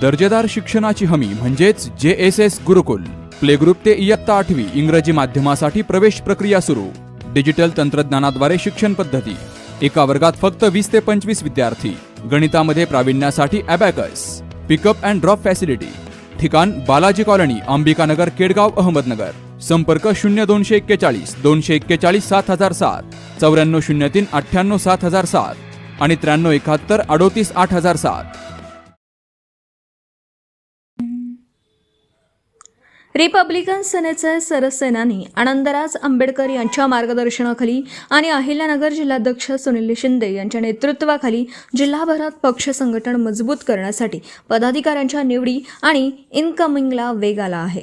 दर्जेदार शिक्षणाची हमी म्हणजेच JSS गुरुकुल. प्ले ग्रुप ते इयत्ता 8वी इंग्रजी माध्यमासाठी प्रवेश प्रक्रिया सुरू. डिजिटल तंत्रज्ञानाद्वारे शिक्षण पद्धती. एका वर्गात फक्त 20 ते 25 विद्यार्थी. गणितामध्ये प्रावीण्यासाठी abacus. Pickup and drop facility. ठिकाण बालाजी कॉलनी, अंबिकानगर, केडगाव, अहमदनगर. संपर्क 0241 241 7007, 9403 98 7007 आणि 9371 38 8007. रिपब्लिकन सेनेचे सरसेनानी आनंदराज आंबेडकर यांच्या मार्गदर्शनाखाली आणि अहिल्यानगर जिल्हाध्यक्ष सुनील शिंदे यांच्या नेतृत्वाखाली जिल्हाभरात पक्ष संघटन मजबूत करण्यासाठी पदाधिकाऱ्यांच्या निवडी आणि इनकमिंगला वेग आला आहे.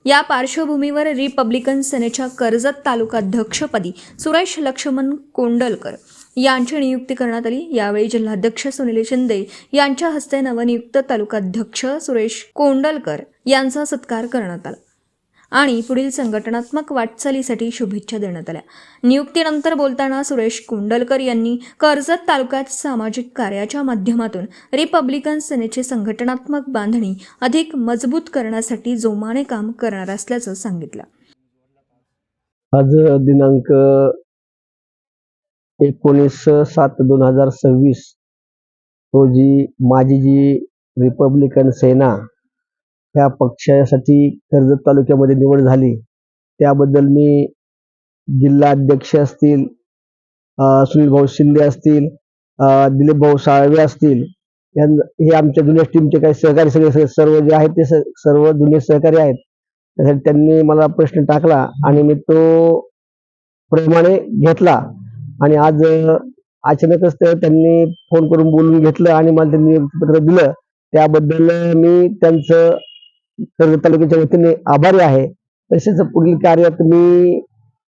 या पार्श्वभूमीवर रिपब्लिकन सेनेच्या कर्जत तालुकाध्यक्षपदी सुरेश लक्ष्मण कोंडलकर यांची नियुक्ती करण्यात आली. यावेळी जिल्हाध्यक्ष सुनील शिंदे यांच्या हस्ते नवनियुक्त तालुकाध्यक्ष सुरेश कोंडलकर यांचा सत्कार करण्यात आला आणि पुढील संघटनात्मक वाटचालीसाठी शुभेच्छा देण्यात आल्या. नियुक्तीनंतर बोलताना सुरेश कोंडलकर यांनी कर्जत तालुक्यात सामाजिक कार्याच्या माध्यमातून रिपब्लिकन सेनेची संघटनात्मक बांधणी अधिक मजबूत करण्यासाठी जोमाने काम करणार असल्याचं सांगितलं. आज दिनांक 19/7/2026 रोजी माझी जी रिपब्लिकन सेना ह्या पक्षासाठी कर्जत तालुक्यामध्ये निवड झाली त्याबद्दल मी जिल्हा अध्यक्ष असतील, सुनील भाऊ शिंदे असतील, दिलीप भाऊ साळवे असतील, हे आमच्या जुन्या टीमचे काही सहकारी सगळे सर्व जे आहेत ते सर्व जुने सहकारी आहेत. त्यासाठी त्यांनी मला प्रश्न टाकला आणि मी तो प्रमाणे घेतला आणि आज अचानकच त्यांनी फोन करून बोलून घेतलं आणि मला त्यांनी पत्र दिलं. त्याबद्दल मी त्यांचं कर्जत तालुक्याच्या वतीने आभारी आहे. तसेच पुढील कार्यात मी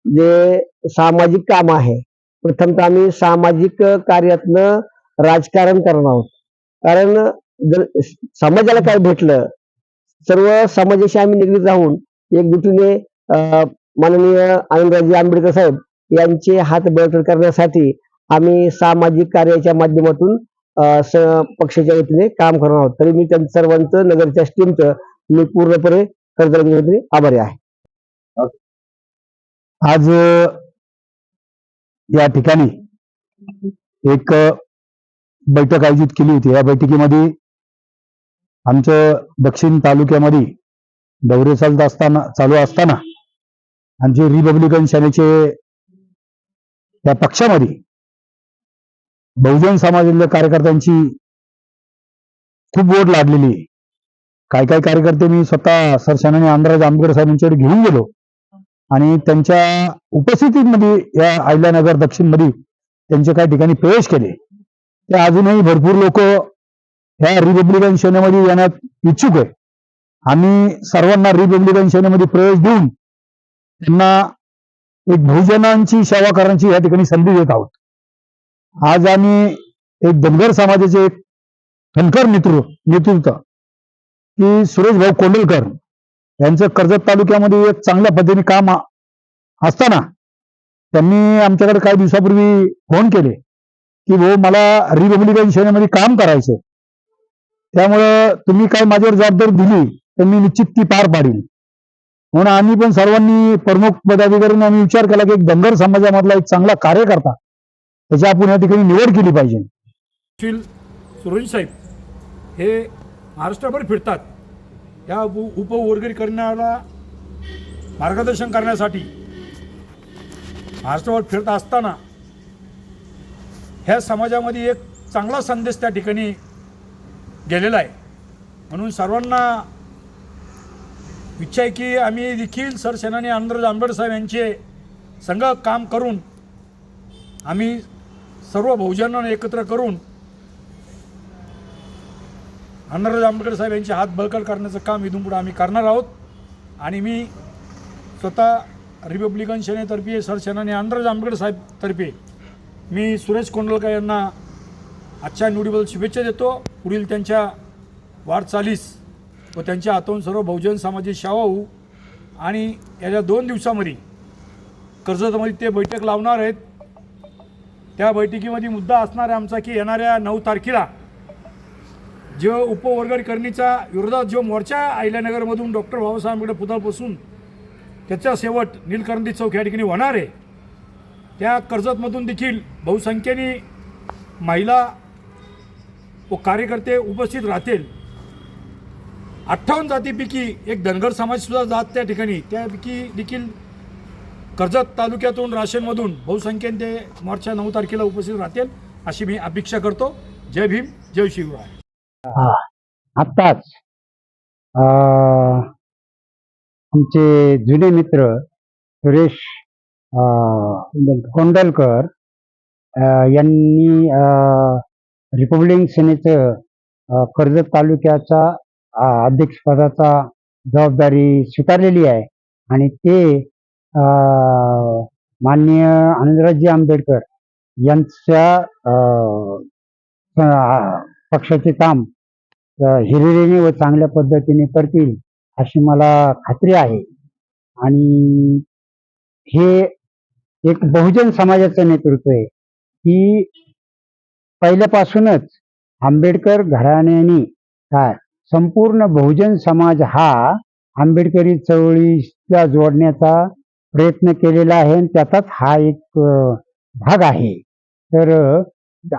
जे सामाजिक काम आहे, प्रथमतः आम्ही सामाजिक कार्यातनं राजकारण करणार आहोत. कारण जर समाजाला काय भेटलं, सर्व समाजाशी आम्ही निगडीत राहून एकजुटीने माननीय आनंदराजे आंबेडकर साहेब यांचे हात बळकट करण्यासाठी आम्ही सामाजिक कार्याच्या माध्यमातून पक्षाच्या वतीने काम करणार आहोत. तरी मी त्यांच्या सर्वांचं नगरच्या टीमचं मी पूर्णपणे कर्जतच्या वतीने आभारी आहे. आज या ठिकाणी एक बैठक आयोजित केली होती. या बैठकीमध्ये आमचं दक्षिण तालुक्यामध्ये दौरे चालू असताना आमचे रिपब्लिकन सेनेचे या पक्षामध्ये बहुजन समाजातल्या कार्यकर्त्यांची खूप वोट लागलेली आहे. काही कार्यकर्ते मी स्वतः सरसेनानी आनंदराज आंबेडकर साहेब यांच्याकडे घेऊन गेलो आणि त्यांच्या उपस्थितीमध्ये या अहिल्यानगर दक्षिण मध्ये त्यांचे काही ठिकाणी प्रवेश केले. ते अजूनही भरपूर लोक ह्या रिपब्लिकन सेनेमध्ये येण्यात इच्छुक आहे. आम्ही सर्वांना रिपब्लिकन सेनेमध्ये प्रवेश देऊन त्यांना एक बहुजनांची सेवा करण्याची या ठिकाणी संधी देत आहोत. आज आम्ही एक धनगर समाजाचे एक धनकर नेतृत्व की सुरेश भाऊ कोंडलकर यांचं कर्जत तालुक्यामध्ये एक चांगल्या पद्धतीने काम असताना त्यांनी आमच्याकडे काही दिवसापूर्वी फोन केले की भाऊ मला रिपब्लिकन सेनेमध्ये काम करायचंय, त्यामुळं तुम्ही काय माझ्यावर जबाबदारी दिली तर मी निश्चित ती पार पाडील. म्हणून आम्ही पण सर्वांनी प्रमुख पदाधिकाऱ्यांनी आम्ही विचार केला की एक धनगर समाजामधला एक चांगला कार्यकर्ता त्याची आपण या ठिकाणी निवड केली पाहिजे. सुरेश साहेब हे महाराष्ट्रभर फिरतात. या उपवर्गीकरणाला मार्गदर्शन करण्यासाठी महाराष्ट्रभर फिरत असताना ह्या समाजामध्ये एक चांगला संदेश त्या ठिकाणी गेलेला आहे. म्हणून सर्वांना इच्छा आहे की आम्ही देखील सरसेनानी आनंदराज आंबेडकर साहेब यांचे संघ काम करून आम्ही सर्व बहुजनांना एकत्र करून आनंदराज आंबेडकर साहेब यांचे हात बळकट करण्याचं काम इथून पुढे आम्ही करणार आहोत. आणि मी स्वतः रिपब्लिकन सेनेतर्फे सरसेनानी आनंदराज आंबेडकर साहेब तर्फे मी सुरेश कोंडलकर यांना आजच्या निवडीबद्दल शुभेच्छा देतो. पुढील त्यांच्या वाटचालीस व त्यांच्या हातून सर्व बहुजन समाजाची सेवा होऊ. आणि याच्या 2 दिवसामध्ये कर्जतमध्ये ते बैठक लावणार आहेत. त्या बैठकीमध्ये मुद्दा असणार आहे आमचा की येणाऱ्या 9 तारखेला जो उपवर्गीकरणीचा विरोधात जो मोर्चा अहिल्यानगरमधून डॉक्टर बाबासाहेब आंबेडकर पुतळ्यापासून त्याचा शेवट नीलकंठी चौक या ठिकाणी होणार आहे, त्या कर्जतमधून देखील बहुसंख्येने महिला व कार्यकर्ते उपस्थित राहतील. 58 जातीपैकी एक धनगर समाजसुद्धा जात त्या ठिकाणी, त्यापैकी देखील कर्जत तालुक्यातून राशनमधून बहुसंख्येने ते मोर्चा 9 तारखेला उपस्थित राहतील अशी मी अपेक्षा करतो. जय भीम, जय शिवराय. आत्ताच आमचे जुने मित्र सुरेश कोंडलकर यांनी रिपब्लिकन सेनेचं कर्जत तालुक्याचा अध्यक्षपदाचा जबाबदारी स्वीकारलेली आहे आणि ते माननीय आनंदरावजी आंबेडकर यांच्या पक्षाचे काम हिरिरीने व चांगल्या पद्धतीने करतील अशी मला खात्री आहे. आणि हे एक बहुजन समाजाचं नेतृत्व आहे की पहिल्यापासूनच आंबेडकर घराण्याने काय संपूर्ण बहुजन समाज हा आंबेडकरी चळवळीला जोडण्याचा प्रयत्न केलेला आहे आणि त्याचाच हा एक भाग आहे. तर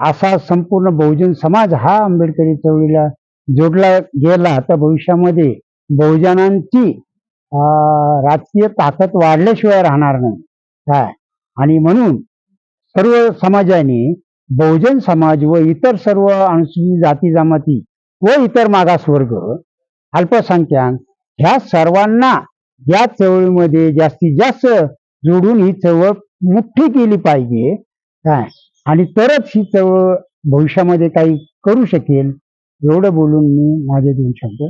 असा संपूर्ण बहुजन समाज हा आंबेडकरी चळवळीला जोडला गेला तर भविष्यामध्ये बहुजनांची राजकीय ताकद वाढल्याशिवाय राहणार नाही काय. आणि म्हणून सर्व समाजाने बहुजन समाज व इतर सर्व अनुसूचित जाती जमाती व इतर मागासवर्ग अल्पसंख्याक ह्या सर्वांना या चळवळीमध्ये जास्तीत जास्त जोडून ही चळवळ मोठी केली पाहिजे काय. आणि तरच ही चळवळ भविष्यामध्ये काही करू शकेल. एवढं बोलून मी माझे 2 शब्द.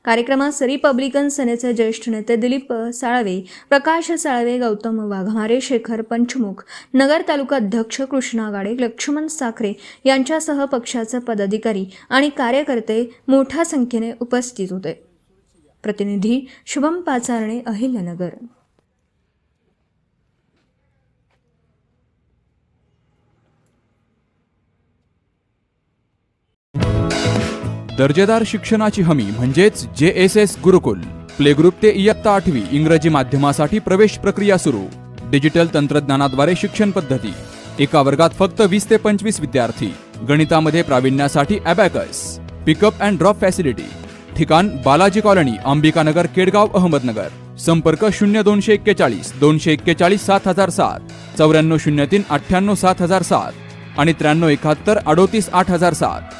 कार्यक्रमात रिपब्लिकन सेनेचे ज्येष्ठ नेते दिलीप साळवे, प्रकाश साळवे, गौतम वाघमारे, शेखर पंचमुख, नगर तालुका अध्यक्ष कृष्णा गाडे, लक्ष्मण साखरे यांच्यासह पक्षाचे पदाधिकारी आणि कार्यकर्ते मोठ्या संख्येने उपस्थित होते. प्रतिनिधी शुभम पाचारणे, अहिल्यानगर. दर्जेदार शिक्षणाची हमी म्हणजेच JSS गुरुकुल. प्ले ग्रुप ते इयत्ता 8वी इंग्रजी माध्यमासाठी प्रवेश प्रक्रिया सुरू. डिजिटल तंत्रज्ञानाद्वारे शिक्षण पद्धती. एका वर्गात फक्त 20 ते 25 विद्यार्थी. गणितामध्ये प्रावीण्यासाठी abacus. Pickup and drop facility. ठिकाण बालाजी कॉलनी, अंबिकानगर, केडगाव, अहमदनगर. संपर्क 0241 241 7007, 9403 98 7007 आणि 9371 38 8007.